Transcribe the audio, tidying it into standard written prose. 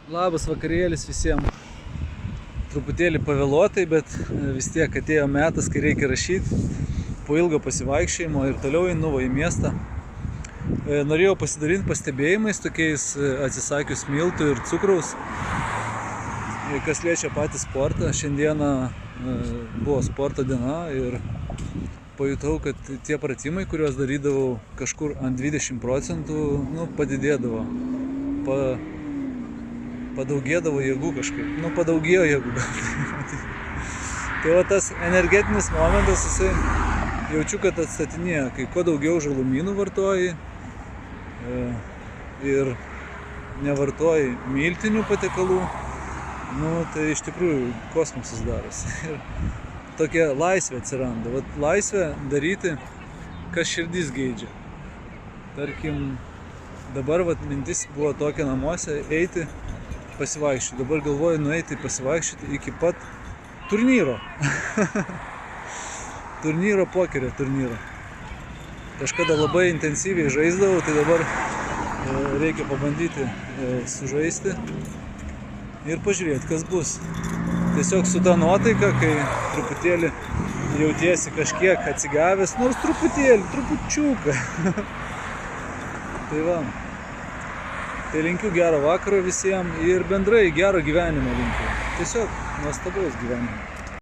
Labas vakarėlis visiems. Truputėlį pavėluotai, bet vis tiek atėjo metas, kai reikia rašyti. Po ilgo pasivaikščiojimo ir toliau einu į miestą. Norėjau pasidalinti pastebėjimais, tokiais atsisakius miltų ir cukraus. Kas liečia patį sportą, šiandieną buvo sporto diena ir pajutau, kad tie pratimai, kuriuos darydavau kažkur ant 20%, padidėdavo. Padaugėdavo jėgų kažkaip. Padaugėjo jėgų. Tai va tas energetinis momentas, jisai jaučiu, kad atstatinėja, kai kuo daugiau žalumynų vartoji ir nevartoji miltinių patiekalų, tai iš tikrųjų kosmosas darosi. Ir tokia laisvė atsiranda. Vat laisvė daryti, kas širdis geidžia. Tarkim, dabar mintis buvo tokia namuose eiti pasivaikščioti. Dabar galvoju nueiti pasivaikščioti iki pat turnyro. Turnyro, pokerio turnyro. Kažkada labai intensyviai žaisdavau, tai dabar reikia pabandyti sužaisti ir pažiūrėti, kas bus. Tiesiog su ta nuotaika, kai truputėlį jautiesi kažkiek atsigavęs, nors truputėlį, trupučiuką. Tai va. Tai linkiu gero vakaro visiems ir bendrai gero gyvenimo linkiu. Tiesiog nuostabaus gyvenimo.